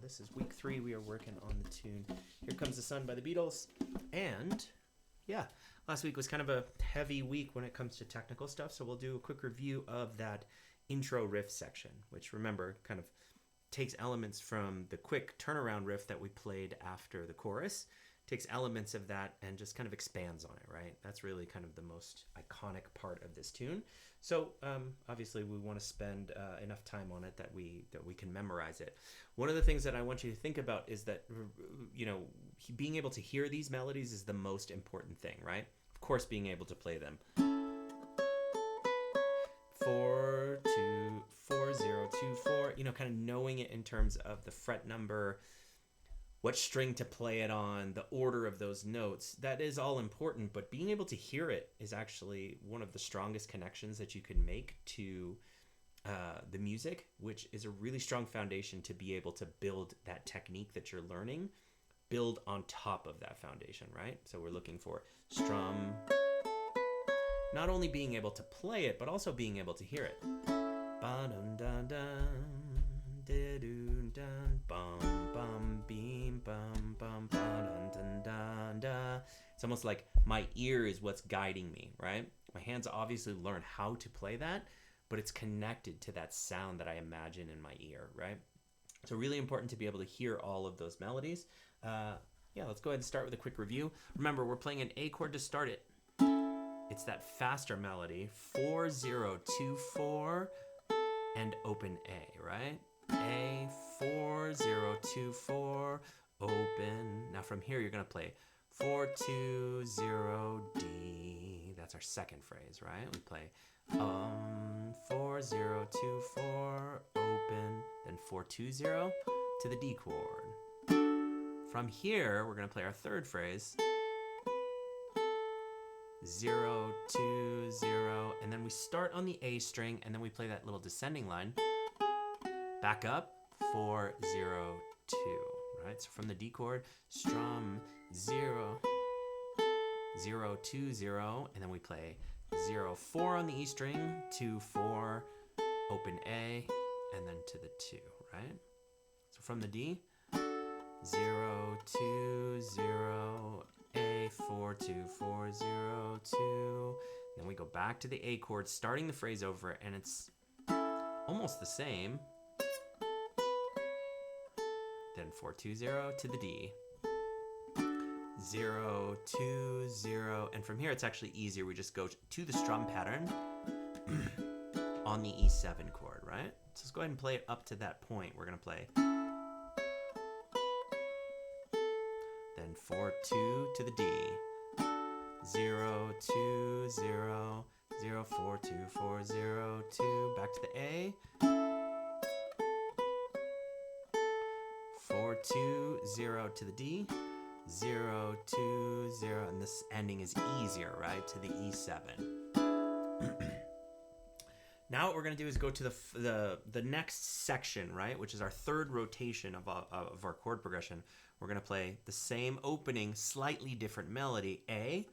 This is week 3. We are working on the tune Here Comes the Sun by the Beatles. And yeah, last week was kind of a heavy week when it comes to technical stuff, so we'll do a quick review of that intro riff section, which, remember, kind of takes elements from the quick turnaround riff that we played after the chorus, takes elements of that and just kind of expands on it, right? That's really kind of the most iconic part of this tune. So obviously we want to spend enough time on it that we can memorize it. One of the things that I want you to think about is that, you know, being able to hear these melodies is the most important thing, right? Of course, being able to play them. 4 2 4 0 2 4, you know, kind of knowing it in terms of the fret number, what string to play it on, the order of those notes. That is all important, but being able to hear it is actually one of the strongest connections that you can make to the music, which is a really strong foundation to be able to build that technique that you're learning, build on top of that foundation, right? So we're looking for strum, not only being able to play it, but also being able to hear it. It's almost like my ear is what's guiding me, right? My hands obviously learn how to play that, but it's connected to that sound that I imagine in my ear, right? So really important to be able to hear all of those melodies. Yeah, let's go ahead and start with a quick review. Remember, we're playing an A chord to start it. It's that faster melody, 4 0 2 4, and open A, right? A, 4 0 2 4, open. Now from here you're gonna play 4 2 0 D. That's our second phrase, right? We play 4 0 2 4, open, then 4 2 0 to the D chord. From here we're gonna play our third phrase, 0 2 0, and then we start on the A string, and then we play that little descending line. Back up, 4 0 2, right? So from the D chord, strum 0 0 2 0, and then we play 0 4 on the E string, 2 4, open A, and then to the 2, right? So from the D, 0 2 0, A, 4 2 4 0 2. Then we go back to the A chord, starting the phrase over, and it's almost the same. Then 4 2 0 to the D, 0 2 0, and from here it's actually easier. We just go to the strum pattern on the E7 chord, right? So let's go ahead and play it up to that point. We're gonna play then 4 2 to the D, 0 2 0 0 4 2 4 0 2, back to the A, 4 2 0 to the D, 0 2 0, and this ending is easier, right, to the E7. Now what we're going to do is go to the next section, right, which is our third rotation of our chord progression. We're going to play the same opening, slightly different melody, A.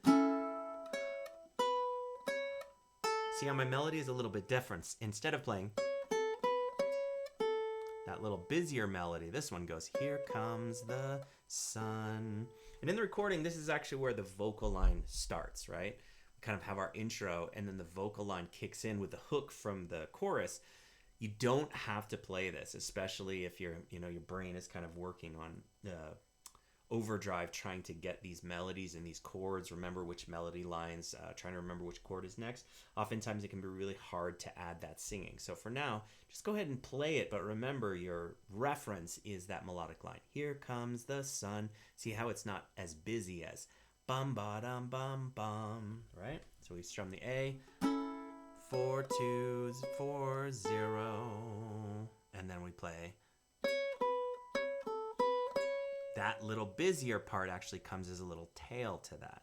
See how my melody is a little bit different. Instead of playing that little busier melody, this one goes, here comes the sun. And in the recording, this is actually where the vocal line starts, right? We kind of have our intro, and then the vocal line kicks in with the hook from the chorus. You don't have to play this, especially if your brain is kind of working on overdrive, trying to get these melodies and these chords, remember which melody lines, trying to remember which chord is next. Oftentimes it can be really hard to add that singing. So for now, just go ahead and play it, but remember your reference is that melodic line. Here comes the sun. See how it's not as busy as bum ba dum bum bum, right? So we strum the A, 4 2 4 0, and then we play. That little busier part actually comes as a little tail to that.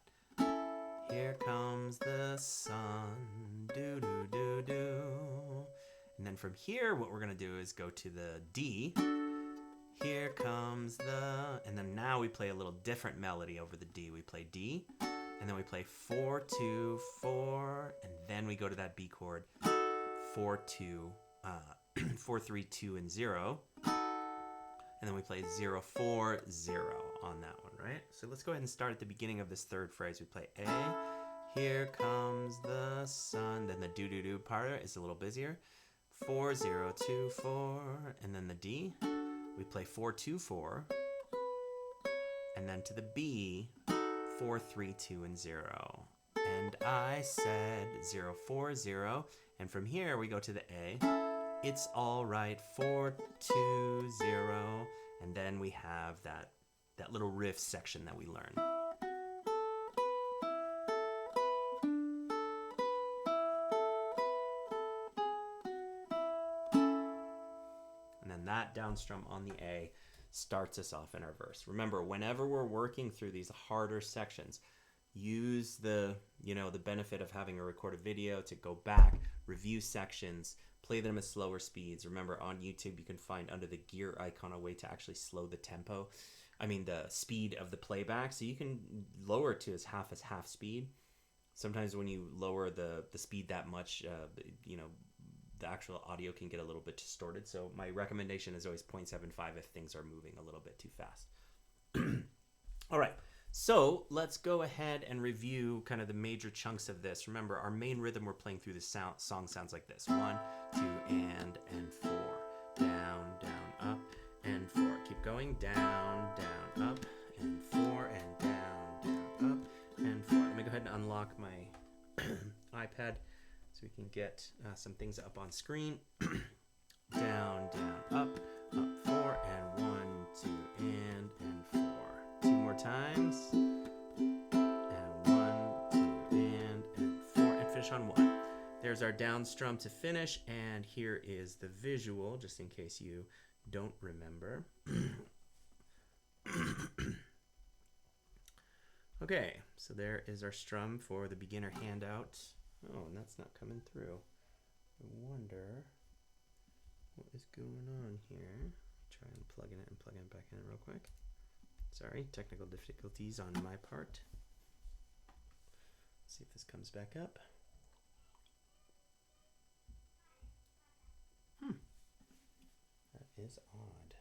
Here comes the sun, do do do do. And then from here, what we're gonna do is go to the D. Here comes the, and then now we play a little different melody over the D. We play D, and then we play 4 2 4, and then we go to that B chord, 4 2 4 3 2 and 0. And then we play 0, 4, 0 on that one, right? So let's go ahead and start at the beginning of this third phrase. We play A, here comes the sun. Then the do-do-do part is a little busier. 4, 0, 2, 4. And then the D, we play 4, 2, 4. And then to the B, 4, 3, 2, and 0. And I said 0, 4, 0. And from here we go to the A. It's all right, 4, 2, 0. And then we have that little riff section that we learn. And then that down strum on the A starts us off in our verse. Remember, whenever we're working through these harder sections, use the benefit of having a recorded video to go back, review sections, play them at slower speeds. Remember, on YouTube, you can find under the gear icon a way to actually slow the the speed of the playback. So you can lower it to as half speed. Sometimes when you lower the speed that much, the actual audio can get a little bit distorted. So my recommendation is always 0.75 if things are moving a little bit too fast. All right. So let's go ahead and review kind of the major chunks of this. Remember, our main rhythm we're playing through this song sounds like this. 1, 2, and 4. Down, down, up, and 4. Keep going. Down, down, up, and 4, and down, down, up, and 4. Let me go ahead and unlock my iPad so we can get some things up on screen. Down, down, up, 4, and 1, 2, and 4. 2 more times. And 1, 2, and 4. And finish on 1. There's our down strum to finish. And here is the visual, just in case you don't remember. Okay, so there is our strum for the beginner handout. Oh, and that's not coming through. I wonder what is going on here. Try and plug it back in real quick. Sorry, technical difficulties on my part. Let's see if this comes back up. That is odd.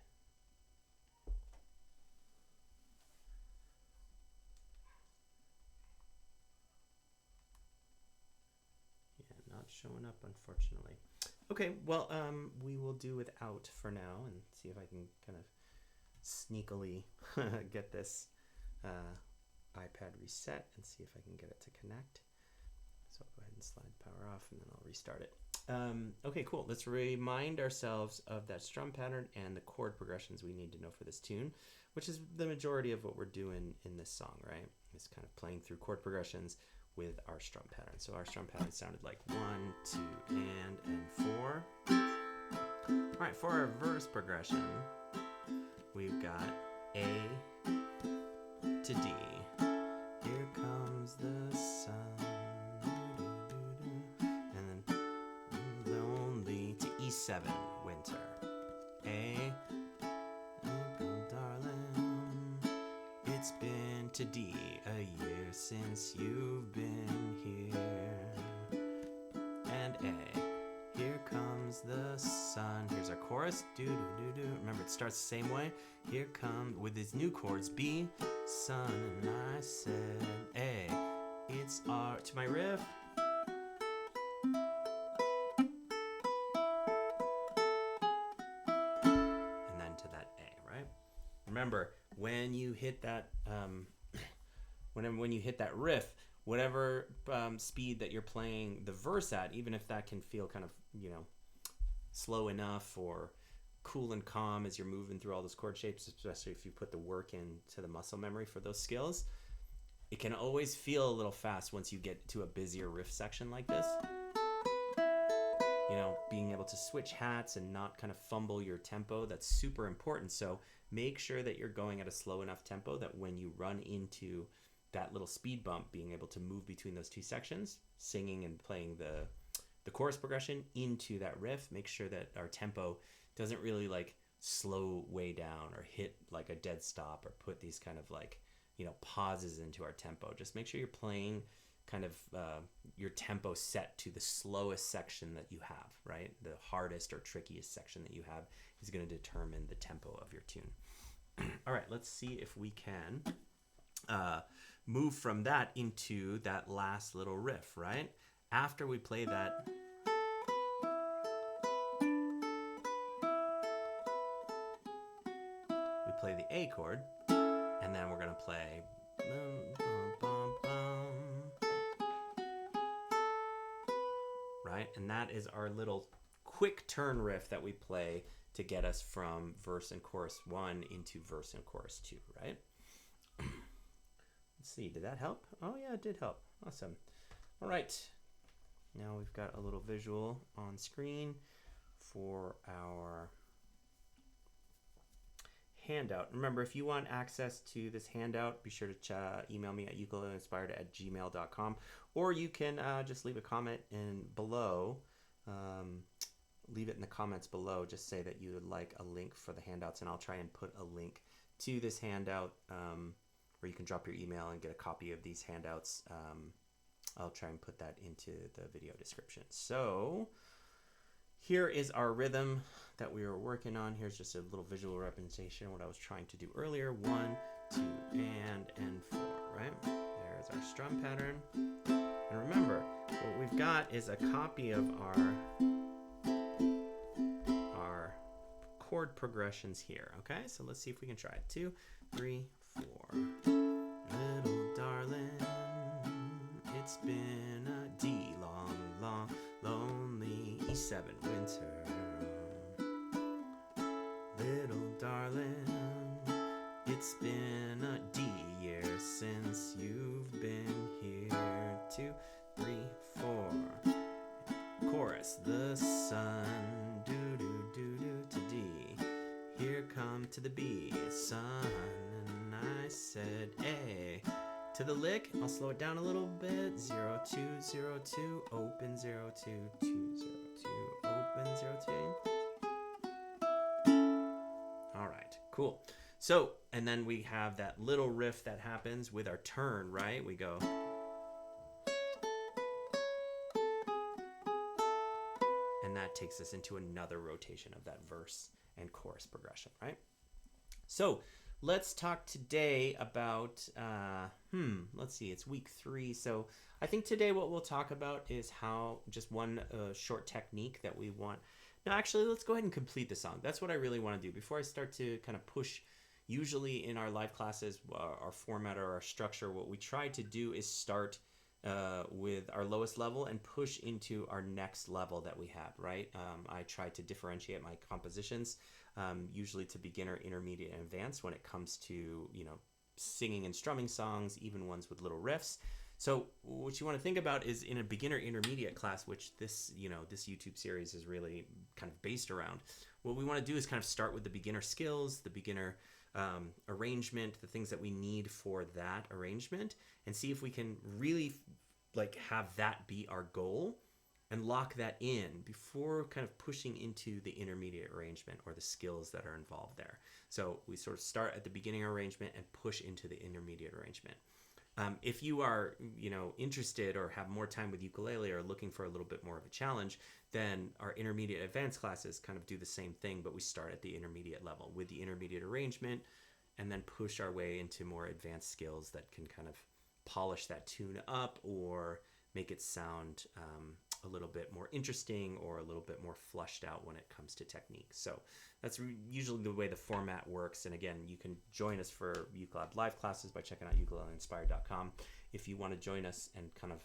Yeah, not showing up, unfortunately. Okay, well, we will do without for now and see if I can kind of sneakily get this iPad reset and see if I can get it to connect. So I'll go ahead and slide power off and then I'll restart it. Okay, cool. Let's remind ourselves of that strum pattern and the chord progressions we need to know for this tune, which is the majority of what we're doing in this song, right? It's kind of playing through chord progressions with our strum pattern. So our strum pattern sounded like 1, 2, and 4. All right, for our verse progression, we've got A to D. Here comes the sun. And then lonely to E7, winter. A, oh, darling, it's been to D, a year since you've been here. And A, here comes the sun. Here's our chorus. Do do do do. Remember, it starts the same way. Here comes with these new chords. B, sun, and I said A. It's R to my riff. And then to that A, right? Remember, when you hit that when you hit that riff, whatever speed that you're playing the verse at, even if that can feel kind of, slow enough or cool and calm as you're moving through all those chord shapes, especially if you put the work into the muscle memory for those skills, it can always feel a little fast once you get to a busier riff section like this. Being able to switch hats and not kind of fumble your tempo, that's super important. So make sure that you're going at a slow enough tempo that when you run into that little speed bump, being able to move between those two sections, singing and playing the chorus progression into that riff, make sure that our tempo doesn't really slow way down or hit like a dead stop or put these kind of pauses into our tempo. Just make sure you're playing kind of your tempo set to the slowest section that you have, right? The hardest or trickiest section that you have is going to determine the tempo of your tune. All right, let's see if we can move from that into that last little riff, right? After we play that, we play the A chord, and then we're going to play right? And that is our little quick turn riff that we play to get us from verse and chorus 1 into verse and chorus 2, right? Let's see, did that help? Oh yeah, it did help. Awesome. All right, now we've got a little visual on screen for our handout. Remember, if you want access to this handout, be sure to email me at ukuleleinspired@gmail.com, or you can just leave a comment below. Leave it in the comments below. Just say that you would like a link for the handouts, and I'll try and put a link to this handout where you can drop your email and get a copy of these handouts. I'll try and put that into the video description. So here is our rhythm that we were working on. Here's just a little visual representation of what I was trying to do earlier. 1, 2, and 4, right? There's our strum pattern. And remember, what we've got is a copy of our chord progressions here, okay? So let's see if we can try it. 2, 3, 4. Little darling, it's been a D long, long, lonely E7 winter. Little darling, it's been a D year since you've been here. 2, 3, 4. Chorus, the sun, do do do do to D. Here come to the B, sun, and I said A. To the lick, I'll slow it down a little bit. 0 2 0 2, open 0 2 2 0 2, open 0 2. All right, cool. So, and then we have that little riff that happens with our turn, right? We go. And that takes us into another rotation of that verse and chorus progression, right? So let's talk today about, let's see, it's week 3. So I think today what we'll talk about is how just one short technique that we want. No, actually, let's go ahead and complete the song. That's what I really want to do. Before I start to kind of push, usually in our live classes, our format or our structure, what we try to do is start with our lowest level and push into our next level that we have, right? I try to differentiate my compositions, usually to beginner, intermediate, and advanced when it comes to, singing and strumming songs, even ones with little riffs. So what you want to think about is in a beginner intermediate class, which this YouTube series is really kind of based around, what we want to do is kind of start with the beginner skills, the beginner arrangement, the things that we need for that arrangement, and see if we can really have that be our goal and lock that in before kind of pushing into the intermediate arrangement or the skills that are involved there. So we sort of start at the beginning arrangement and push into the intermediate arrangement. If you are, interested or have more time with ukulele or looking for a little bit more of a challenge, then our intermediate advanced classes kind of do the same thing, but we start at the intermediate level with the intermediate arrangement and then push our way into more advanced skills that can kind of polish that tune up or make it sound a little bit more interesting or a little bit more fleshed out when it comes to technique. So that's usually the way the format works. And again, you can join us for UKLab live classes by checking out ukuleleinspired.com if you want to join us and kind of,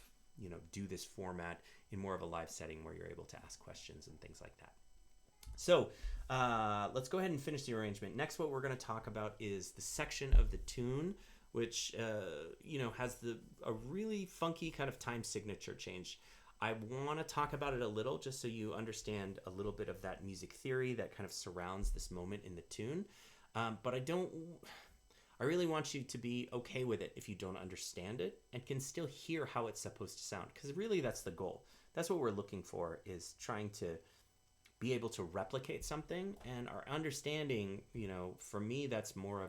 do this format in more of a live setting where you're able to ask questions and things like that. So let's go ahead and finish the arrangement. Next, what we're going to talk about is the section of the tune, which, has a really funky kind of time signature change. I want to talk about it a little just so you understand a little bit of that music theory that kind of surrounds this moment in the tune. But I really want you to be okay with it if you don't understand it and can still hear how it's supposed to sound, because really that's the goal. That's what we're looking for, is trying to be able to replicate something. And our understanding, for me, that's kind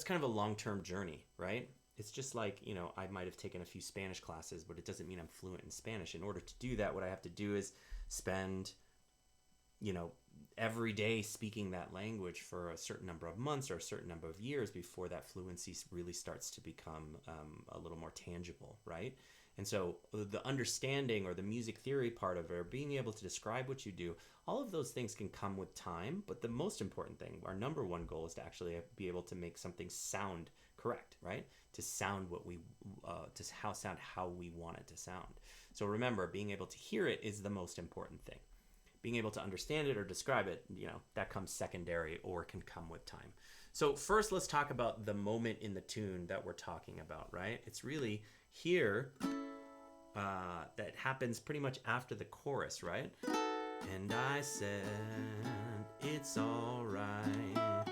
of a long-term journey, right? It's just like, I might have taken a few Spanish classes, but it doesn't mean I'm fluent in Spanish. In order to do that, what I have to do is spend, every day speaking that language for a certain number of months or a certain number of years before that fluency really starts to become a little more tangible, right? And so the understanding or the music theory part of it, or being able to describe what you do, all of those things can come with time. But the most important thing, our number one goal, is to actually be able to make something sound correct, right? To sound how we want it to sound. So remember, being able to hear it is the most important thing. Being able to understand it or describe it, that comes secondary or can come with time. So first, let's talk about the moment in the tune that we're talking about, right? It's really here that happens pretty much after the chorus, right? And I said, it's all right.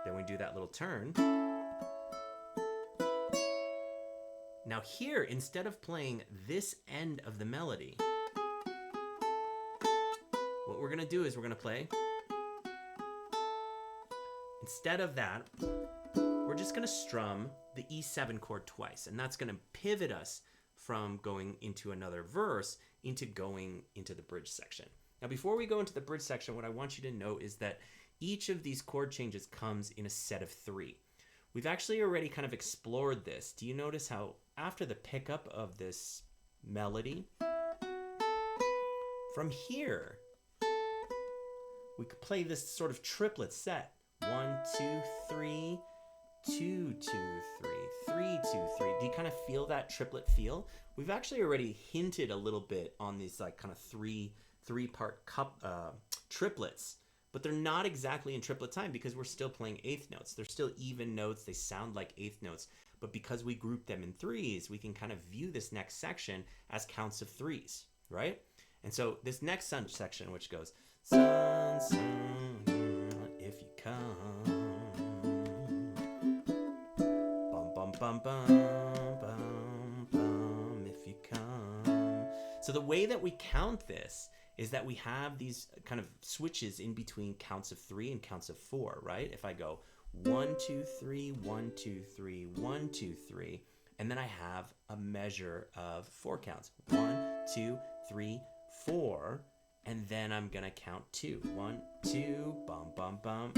Then we do that little turn. Now here, instead of playing this end of the melody, what we're going to do is we're going to play. Instead of that, we're just going to strum the E7 chord twice, and that's going to pivot us from going into another verse into going into the bridge section. Now, before we go into the bridge section, what I want you to know is that each of these chord changes comes in a set of 3. We've actually already kind of explored this. Do you notice how after the pickup of this melody, from here, we could play this sort of triplet set. 1, 2, 3, 2, 2, 3, 3, 2, 3. Do you kind of feel that triplet feel? We've actually already hinted a little bit on these like kind of three-part triplets, but they're not exactly in triplet time because we're still playing eighth notes. They're still even notes. They sound like eighth notes, but because we group them in 3s, we can kind of view this next section as counts of 3s, right? And so this next section, which goes, sun, sun, if you come, bum, bum, bum, bum, bum, if you come. So the way that we count this is that we have these kind of switches in between counts of 3 and counts of 4, right? If I go 1, 2, 3, 1, 2, 3, 1, 2, 3, and then I have a measure of 4 counts. 1, 2, 3, 4, and then I'm gonna count 2. 1, 2, bum, bum, bum.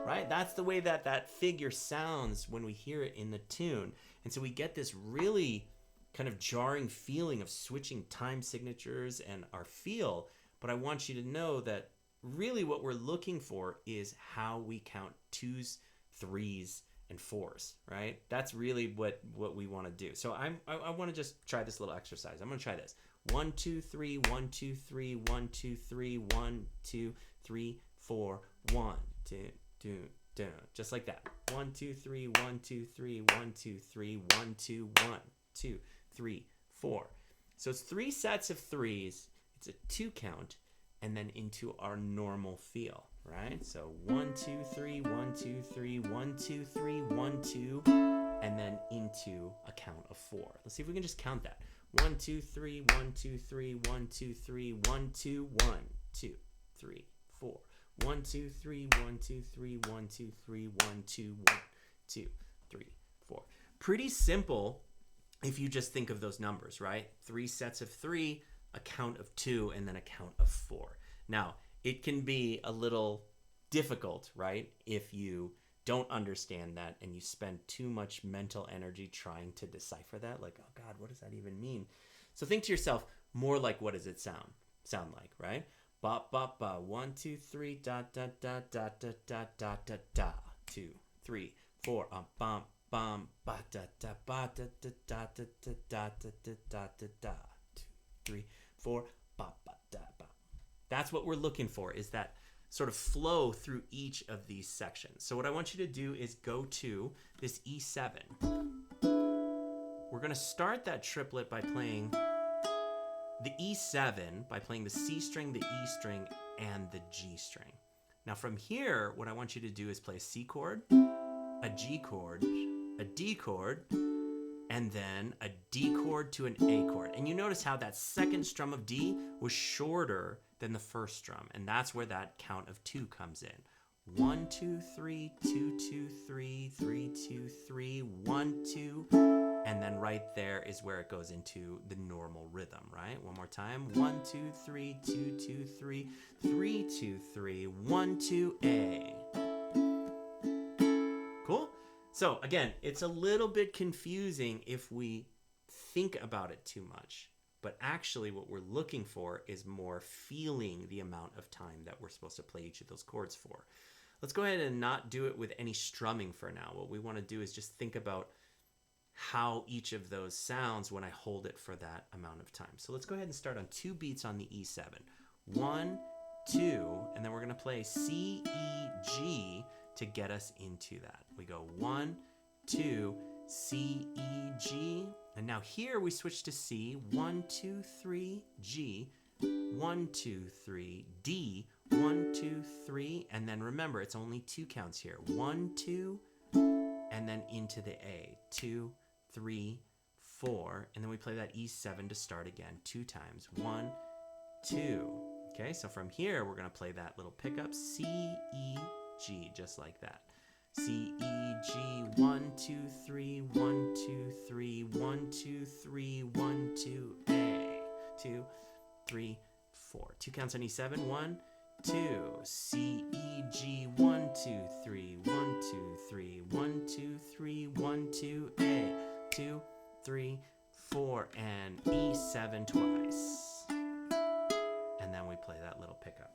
Right? That's the way that that figure sounds when we hear it in the tune. And so we get this really kind of jarring feeling of switching time signatures and our feel. But I want you to know that really what we're looking for is how we count 2s, 3s, and 4s, right? That's really what we want to do. So I want to just try this little exercise. I'm going to try this. 1, 2, 3, 1, 2, 3, 1, 2, 3, 1, 2, 3, 4, 1, 2, 2, 2. Just like that. 1, 2, 3, 1, 2, 3, 1, 2, 3, 1, 2, 1, 2, 3, 4. So it's 3 sets of 3s. It's a 2 count, and then into our normal feel, right? So 1, 2, 3, 1, 2, 3, 1, 2, 3, 1, 2, and then into a count of 4. Let's see if we can just count that. 1, 2, 3, 1, 2, 3, 1, 2, 3, 1, 2, 1, 2, 3, 4. 1, 2, 3, 1, 2, 3, 1, 2, 3, 1, 2, 1, 2, 3, 4. Pretty simple if you just think of those numbers, right? 3 sets of 3, a count of 2, and then a count of 4. Now, it can be a little difficult, right? If you don't understand that and you spend too much mental energy trying to decipher that, like, oh God, what does that even mean? So think to yourself, more like, what does it sound like, right? Ba ba ba, 1, 2, 3, da da da da da da da da da, 2, 3, 4, bum bum ba da da ba da da da da da da da da da da, 2, 3, 4, ba ba da ba. That's what we're looking for, is that sort of flow through each of these sections. So what I want you to do is go to this E7. We're going to start that triplet by playing the E7, by playing the C string, the E string, and the G string. Now from here, what I want you to do is play a C chord, a G chord, a D chord, and and then a D chord to an A chord. And you notice how that second strum of D was shorter than the first strum, and that's where that count of 2 comes in. 1, 2, 3, 2, 2, 3, 3, 2, 3, 1, 2, and then right there is where it goes into the normal rhythm, right? One more time. 1, 2, 3, 2, 2, 3, 3, 2, 3, 1, 2, A. Cool? So again, it's a little bit confusing if we think about it too much, but actually what we're looking for is more feeling the amount of time that we're supposed to play each of those chords for. Let's go ahead and not do it with any strumming for now. What we want to do is just think about how each of those sounds when I hold it for that amount of time. So let's go ahead and start on 2 beats on the E7. 1, 2, and then we're going to play C, E, G to get us into that. We go 1, 2, C, E, G, and now here we switch to C, 1, 2, 3, G, 1, 2, 3, D, 1, 2, 3, and then remember it's only 2 counts here. 1, 2, and then into the A. 2, 3, 4, and then we play that E7 to start again 2 times. 1, 2. Okay, so from here we're going to play that little pickup C, E, G, just like that. C, E, G, 1, 2, 3, 1, 2, 3, 1, 2, 3, 1, 2, A. 2, 3, 4. 2 counts on E7. 1, 2, C, E, G, 1, 2, 3, 1, 2, 3, 1, 2, 3, 1, 2, A. 2, 3, 4, and E7 twice. And then we play that little pickup.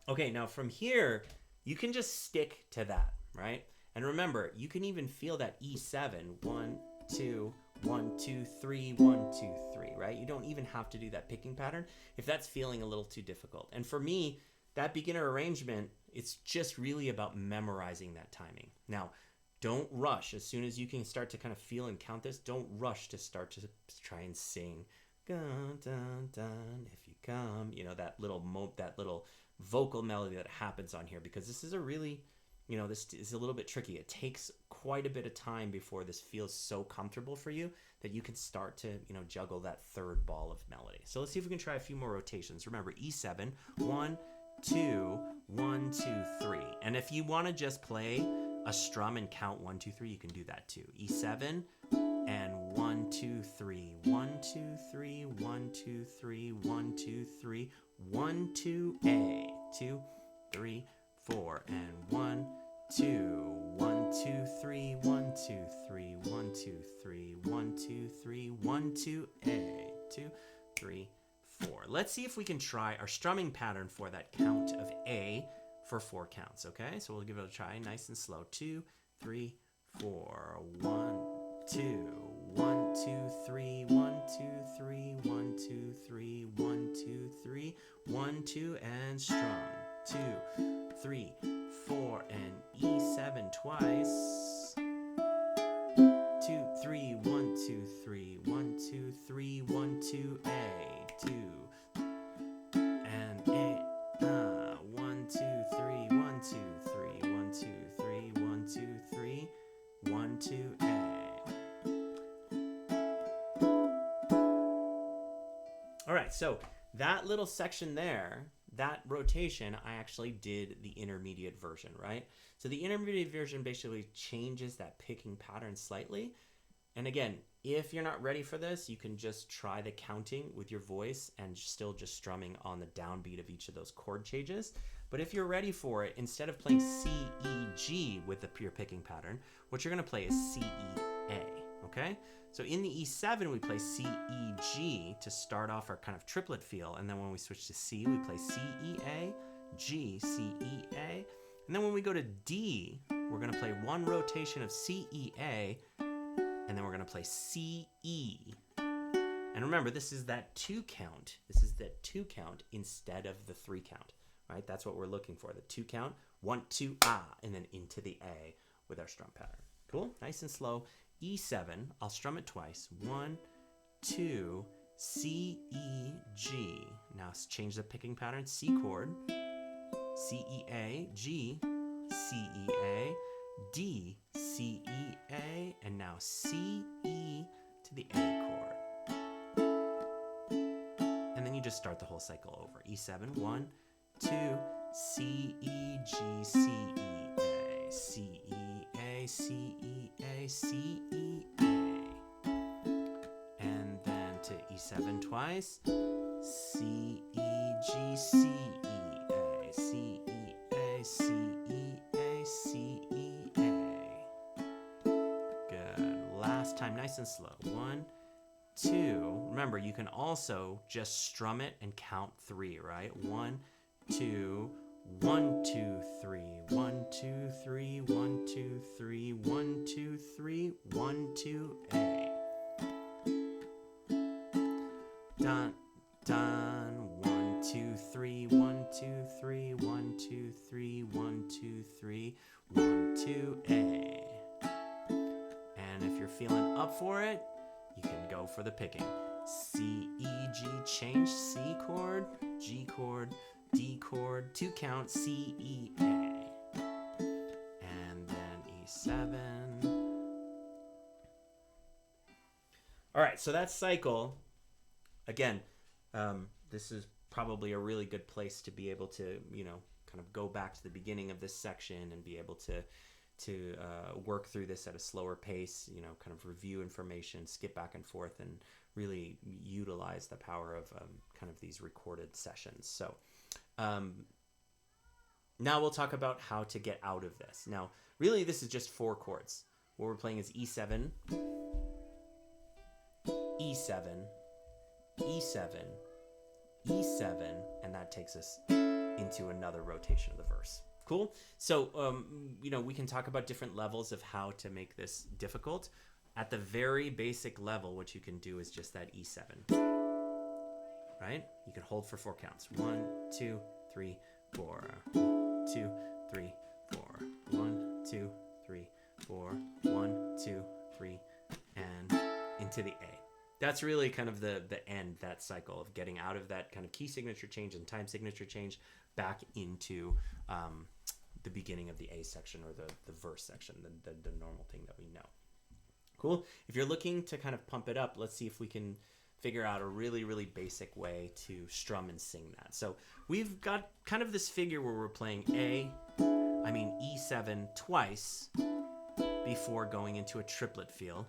Okay, now from here, you can just stick to that, right? And remember, you can even feel that E7, 1, 2, 1, 2, 3, 1, 2, 3, right? You don't even have to do that picking pattern if that's feeling a little too difficult. And for me, that beginner arrangement, it's just really about memorizing that timing. Now, don't rush. As soon as you can start to kind of feel and count this, don't rush to start to try and sing. Dun, dun, dun, if you come, you know, that little vocal melody that happens on here, because this is a really, you know, this is a little bit tricky. It takes quite a bit of time before this feels so comfortable for you that you can start to, you know, juggle that third ball of melody. So let's see if we can try a few more rotations. Remember, E7, 1, 2, 1, 2, 3. And if you want to just play a strum and count 1, 2, 3, you can do that too. E7 and 1, 2, 3, 1, 2, 3, 1, 2, 3, 1, 2, 3, 1, 2, A, 2, 3, 4, and 1, 2, 1, 2, 3, 1, 2, 3, 1, 2, 3, 1, 2, 3, 1, 2, A, 2, 3, 4. Let's see if we can try our strumming pattern for that count of A for 4 counts, okay? So we'll give it a try, nice and slow. 2, 3, 4, 1, 2, 1, 2, 3, 1, 2, 3, 1, 2, 3, 1, 2, 3, 1, 2, and strum. 2, 3, 4, and E7 twice. 2, 3, 1, 2, 3, 1, 2, 3, 1, 2, A, 2, and A, 1, 2, 3, 1, 2, 3, 1, 2, 3, 1, 2, 3, 1, 2, A. All right, so that little section there, that rotation, I actually did the intermediate version, right? So the intermediate version basically changes that picking pattern slightly. And again, if you're not ready for this, you can just try the counting with your voice and still just strumming on the downbeat of each of those chord changes. But if you're ready for it, instead of playing C, E, G with the pure picking pattern, what you're going to play is C, E, A, okay? So in the E7, we play C, E, G to start off our kind of triplet feel. And then when we switch to C, we play C, E, A, G, C, E, A. And then when we go to D, we're going to play one rotation of C, E, A, and then we're going to play C, E. And remember, this is that 2 count. This is the 2 count instead of the 3 count, right? That's what we're looking for, the 2 count. 1, 2, ah, and then into the A with our strum pattern. Cool? Nice and slow. E7, I'll strum it twice. 1, 2, C, E, G. Now let's change the picking pattern. C chord, C, E, A, G, C, E, A, D, C, E, A, and now C, E to the A chord. And then you just start the whole cycle over. E7, 1, 2, C, E, G, C, E, A, C, E, A, C, E, A, C, E, A. And then to E7 twice. C, E, G, C, E, A, C, E, A, C, E, A, C, E, A. Good. Last time, nice and slow. 1, 2. Remember, you can also just strum it and count 3, right? 1, 2, 1, 2, 3, 1, 2, 3, 1, 2, 3, 1, 2, 3, 1, 2, A. Dun, dun. 1, 2, 3, 1, 2, 3, 1, 2, 3, 1, 2, 3, 1, 2, A. And if you're feeling up for it, you can go for the picking. C, E, G, change, C chord, G chord, D chord, 2 count, C, E, A. And then E7. All right, so that cycle, again, this is probably a really good place to be able to, kind of go back to the beginning of this section and be able to work through this at a slower pace, kind of review information, skip back and forth, and really utilize the power of kind of these recorded sessions. So now we'll talk about how to get out of this. Now, really, this is just 4 chords. What we're playing is E7, E7, E7, E7, and that takes us into another rotation of the verse. Cool? So, we can talk about different levels of how to make this difficult. At the very basic level, what you can do is just that E7, right? You can hold for 4 counts. 1, 2, 3, 4. 2, 3, 4. 1, 2, 3, 4. 1, 2, 3, and into the A. That's really kind of the end, that cycle of getting out of that kind of key signature change and time signature change back into the beginning of the A section, or the verse section, the normal thing that we know. Cool. If you're looking to kind of pump it up, let's see if we can figure out a really, really basic way to strum and sing that. So we've got kind of this figure where we're playing E7 twice before going into a triplet feel.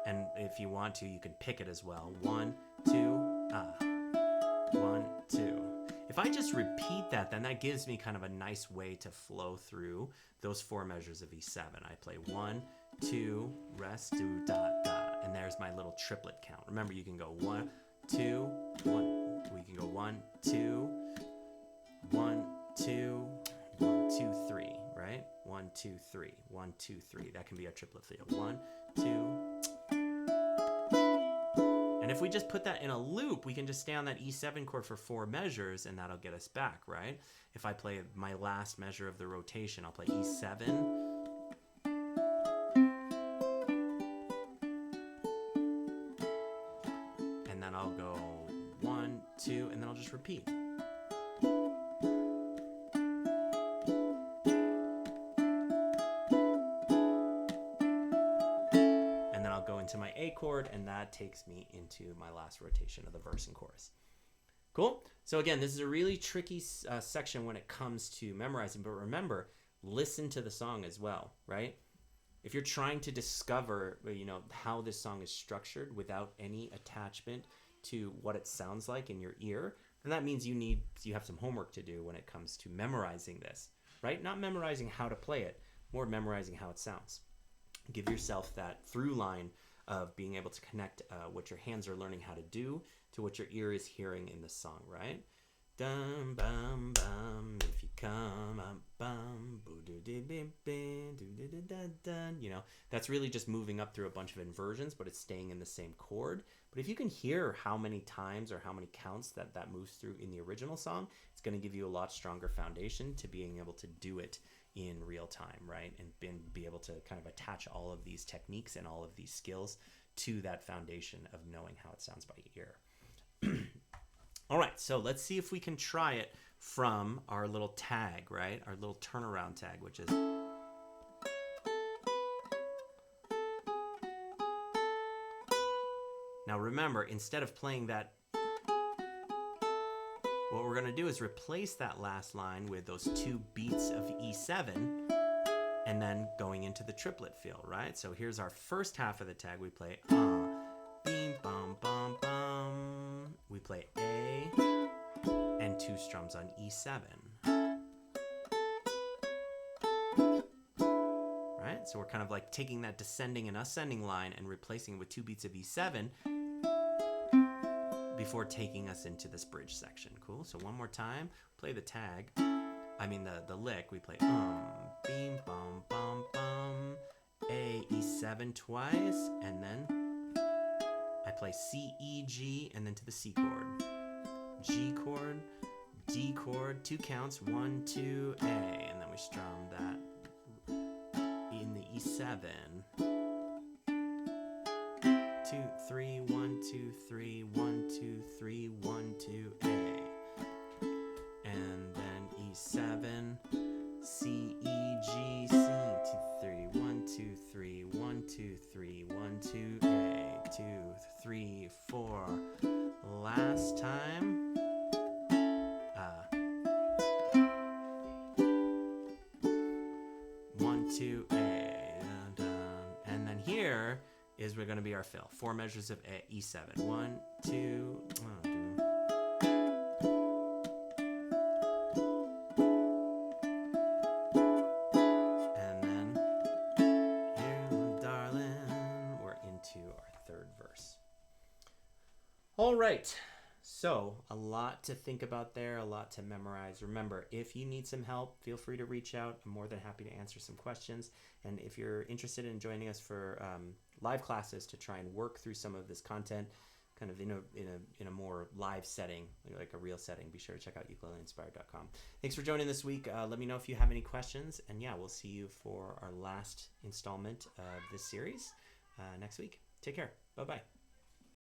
And if you want to, you can pick it as well. 1, 2, 1, 2. If I just repeat that, then that gives me kind of a nice way to flow through those 4 measures of E7. I play 1, 2, rest, do, da, da. And there's my little triplet count. Remember, you can go 1, 2, 1. We can go 1, 2, 1, 2, 1, 2, 3, right? 1, 2, 3, 1, 2, 3. That can be our triplet feel. 1, 2. And if we just put that in a loop, we can just stay on that E7 chord for 4 measures, and that'll get us back, right? If I play my last measure of the rotation, I'll play E7. And then I'll go 1, 2, and then I'll just repeat. Into my A chord, and that takes me into my last rotation of the verse and chorus. Cool? So again, this is a really tricky section when it comes to memorizing, but remember, listen to the song as well, right? If you're trying to discover, how this song is structured without any attachment to what it sounds like in your ear, then that means you have some homework to do when it comes to memorizing this, right? Not memorizing how to play it, more memorizing how it sounds. Give yourself that through line of being able to connect what your hands are learning how to do to what your ear is hearing in the song, right? Dum bum bum, if you come up bum, boo doo doo bim bim, doo doo doo dun dun. That's really just moving up through a bunch of inversions, but it's staying in the same chord. But if you can hear how many times or how many counts that moves through in the original song, it's going to give you a lot stronger foundation to being able to do it in real time, right? And be able to kind of attach all of these techniques and all of these skills to that foundation of knowing how it sounds by ear. All right, so let's see if we can try it from our little tag, right? Our little turnaround tag, which is Now remember, instead of playing that, what we're going to do is replace that last line with those 2 beats of E7 and then going into the triplet feel, right? So here's our first half of the tag. We play beam, bum, bum, bum. We play A and 2 strums on E7. Right? So we're kind of like taking that descending and ascending line and replacing it with 2 beats of E7 before taking us into this bridge section. Cool? So one more time, play the tag. I mean the lick. We play beam, bum, bum, bum, A, E7 twice, and then I play C, E, G, and then to the C chord. G chord, D chord, 2 counts, 1, 2, A, and then we strum that in the E7. 2, 3, 1, 2, 3, 1, 2, 3, 1, 2, A. And then E7, C, E, G, C, 2, 3, 1, 2, 3, 1, 2, 3, 1, 2, A, 2, 3, 4. Last time. 1, 2, A. And then here is we're going to be our fill. 4 measures of A, E7. 1, 2, and then here, darling, we're into our 3rd verse. All right. So a lot to think about there, a lot to memorize. Remember, if you need some help, feel free to reach out. I'm more than happy to answer some questions. And if you're interested in joining us for live classes to try and work through some of this content, kind of in a more live setting, like a real setting, be sure to check out ukuleleinspired.com. Thanks for joining this week. Let me know if you have any questions. And yeah, we'll see you for our last installment of this series next week. Take care. Bye-bye.